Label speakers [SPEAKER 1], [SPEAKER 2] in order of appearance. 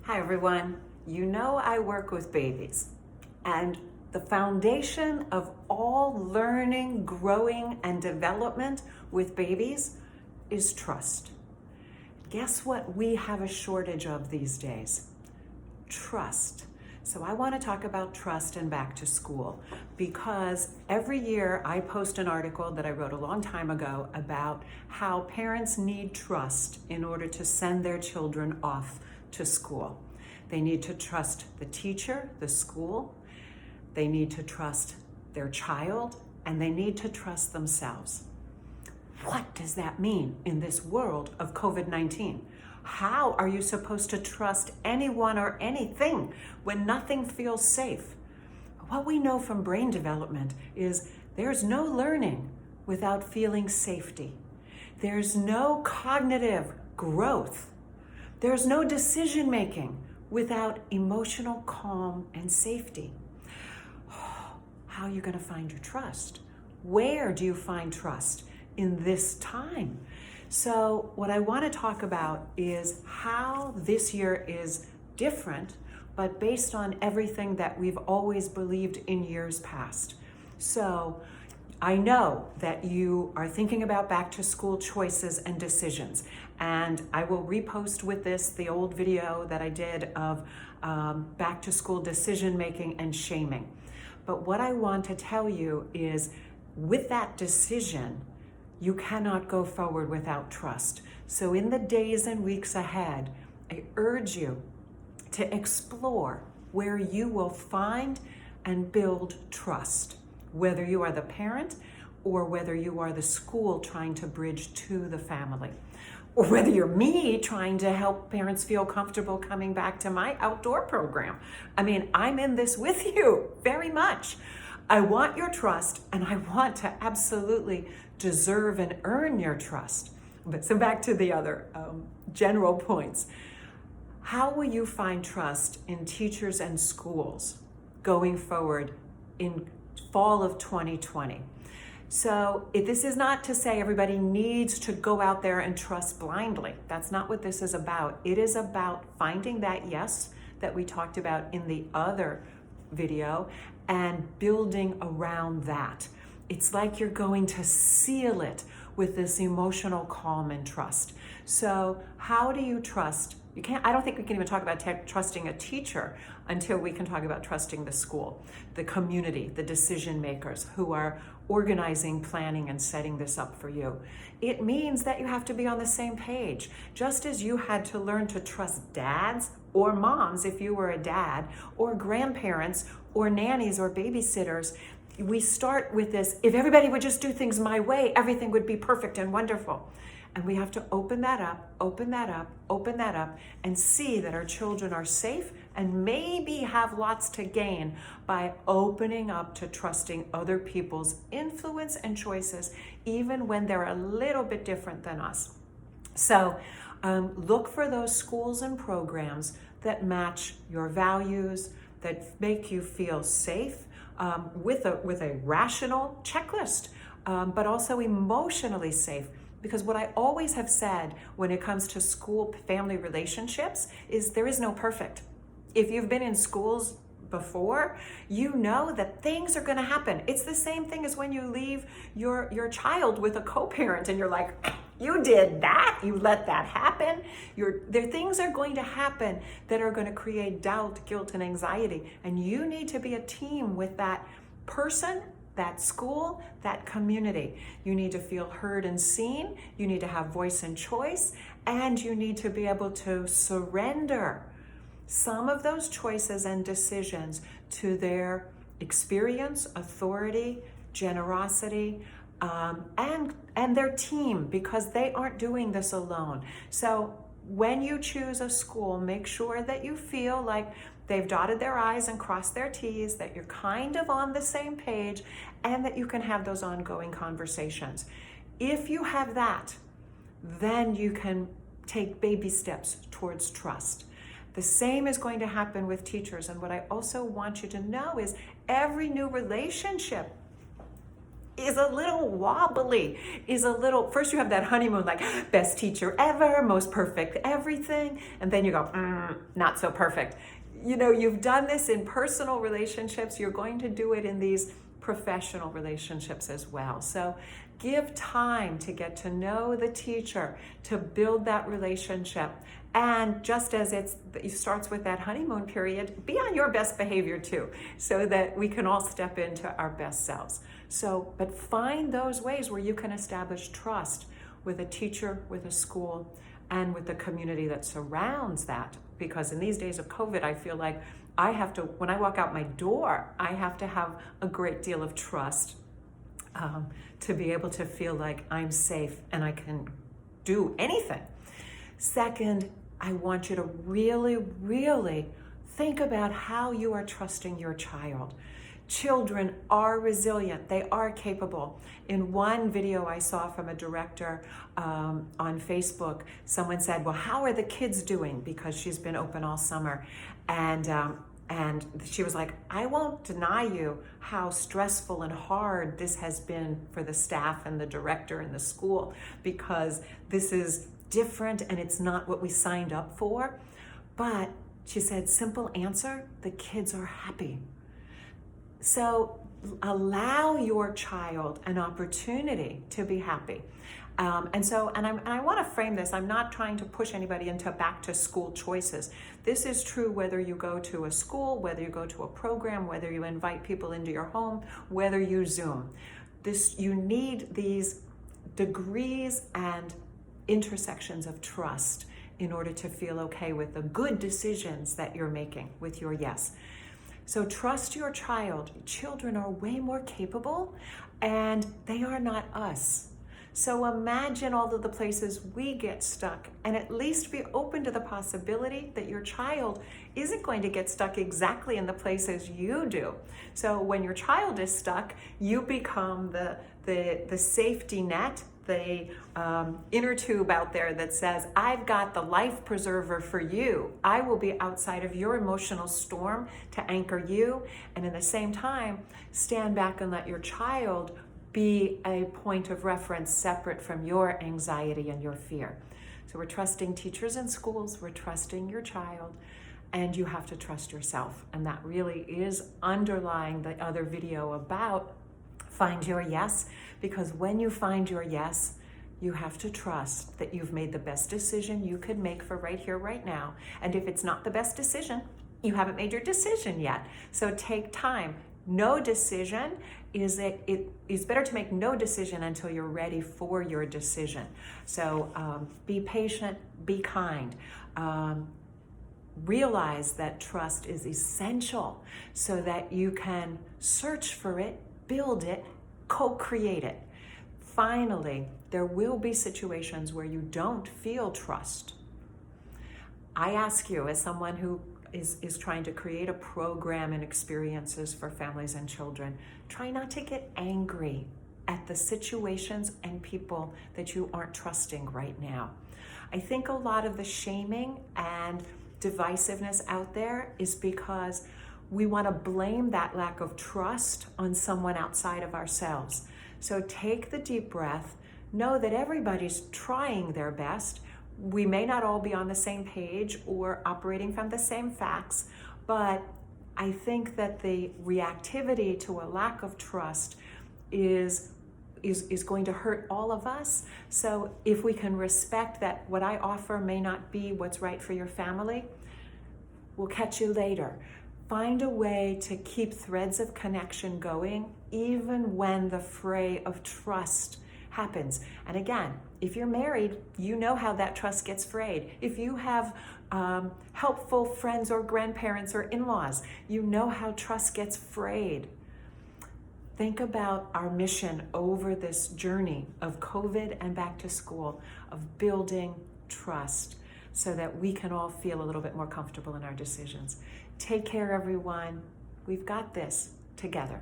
[SPEAKER 1] Hi everyone. You know I work with babies, and the foundation of all learning, growing, and development with babies is trust. Guess what we have a shortage of these days? Trust. So I want to talk about trust and back to school because every year I post an article that I wrote a long time ago about how parents need trust in order to send their children off to school. They need to trust the teacher, the school, they need to trust their child, and they need to trust themselves. What does that mean in this world of COVID-19? How are you supposed to trust anyone or anything when nothing feels safe? What we know from brain development is there's no learning without feeling safety. There's no cognitive growth. There's no decision making without emotional calm and safety. How are you going to find your trust? Where do you find trust in this time? So what I want to talk about is how this year is different, but based on everything that we've always believed in years past. So I know that you are thinking about back to school choices and decisions, and I will repost with this the old video that I did of back to school decision making and shaming. But what I want to tell you is with that decision, you cannot go forward without trust. So in the days and weeks ahead, I urge you to explore where you will find and build trust, whether you are the parent or whether you are the school trying to bridge to the family, or whether you're me trying to help parents feel comfortable coming back to my outdoor program. I mean, I'm in this with you very much. I want your trust, and I want to absolutely deserve and earn your trust. But so back to the other general points. How will you find trust in teachers and schools going forward in fall of 2020? So this is not to say everybody needs to go out there and trust blindly. That's not what this is about. It is about finding that yes that we talked about in the other video and building around that. It's like you're going to seal it with this emotional calm and trust. So how do you trust? I don't think we can even talk about trusting a teacher until we can talk about trusting the school, the community, the decision makers who are organizing, planning, and setting this up for you. It means that you have to be on the same page. Just as you had to learn to trust dads or moms if you were a dad, or grandparents, or nannies, or babysitters, we start with this, if everybody would just do things my way, everything would be perfect and wonderful. And we have to open that up, open that up, open that up, and see that our children are safe and maybe have lots to gain by opening up to trusting other people's influence and choices, even when they're a little bit different than us. So look for those schools and programs that match your values, that make you feel safe, with a rational checklist, but also emotionally safe. Because what I always have said when it comes to school-family relationships is there is no perfect. If you've been in schools before, you know that things are going to happen. It's the same thing as when you leave your child with a co-parent and you're like, you did that, you let that happen. Things are going to happen that are going to create doubt, guilt, and anxiety. And you need to be a team with that person, that school, that community. You need to feel heard and seen. You need to have voice and choice, and you need to be able to surrender some of those choices and decisions to their experience, authority, generosity, and their team, because they aren't doing this alone. So when you choose a school, make sure that you feel like they've dotted their I's and crossed their T's, that you're kind of on the same page, and that you can have those ongoing conversations. If you have that, then you can take baby steps towards trust. The same is going to happen with teachers. And what I also want you to know is every new relationship is a little wobbly, first you have that honeymoon, like best teacher ever, most perfect everything, and then you go, not so perfect. You've done this in personal relationships, you're going to do it in these professional relationships as well. So give time to get to know the teacher, to build that relationship. And just as it starts with that honeymoon period, be on your best behavior too, so that we can all step into our best selves. But find those ways where you can establish trust with a teacher, with a school, and with the community that surrounds that. Because in these days of COVID, I feel like when I walk out my door, I have to have a great deal of trust to be able to feel like I'm safe and I can do anything. Second, I want you to really, really think about how you are trusting your child. Children are resilient. They are capable. In one video I saw from a director on Facebook, someone said, well, how are the kids doing? Because she's been open all summer. And she was like, I won't deny you how stressful and hard this has been for the staff and the director and the school, because this is different and it's not what we signed up for. But she said, simple answer, the kids are happy. So allow your child an opportunity to be happy. And I want to frame this. I'm not trying to push anybody into back to school choices. This is true whether you go to a school, whether you go to a program, whether you invite people into your home, whether you Zoom. You need these degrees and intersections of trust in order to feel okay with the good decisions that you're making with your yes. So trust your child. Children are way more capable and they are not us. So imagine all of the places we get stuck, and at least be open to the possibility that your child isn't going to get stuck exactly in the places you do. So when your child is stuck, you become the safety net, the inner tube out there that says, I've got the life preserver for you. I will be outside of your emotional storm to anchor you, and at the same time, stand back and let your child be a point of reference separate from your anxiety and your fear. So we're trusting teachers and schools, we're trusting your child, and you have to trust yourself. And that really is underlying the other video about find your yes, because when you find your yes, you have to trust that you've made the best decision you could make for right here, right now. And if it's not the best decision, you haven't made your decision yet. So take time. No decision it is better to make no decision until you're ready for your decision. So be patient, be kind. Realize that trust is essential so that you can search for it, build it, co-create it. Finally, there will be situations where you don't feel trust. I ask you, as someone who is trying to create a program and experiences for families and children, try not to get angry at the situations and people that you aren't trusting right now. I think a lot of the shaming and divisiveness out there is because we want to blame that lack of trust on someone outside of ourselves. So take the deep breath, know that everybody's trying their best. We may not all be on the same page or operating from the same facts, but I think that the reactivity to a lack of trust is going to hurt all of us. So if we can respect that what I offer may not be what's right for your family, we'll catch you later. Find a way to keep threads of connection going, even when the fray of trust happens. And again, if you're married, you know how that trust gets frayed. If you have helpful friends or grandparents or in-laws, you know how trust gets frayed. Think about our mission over this journey of COVID and back to school, of building trust so that we can all feel a little bit more comfortable in our decisions. Take care, everyone. We've got this together.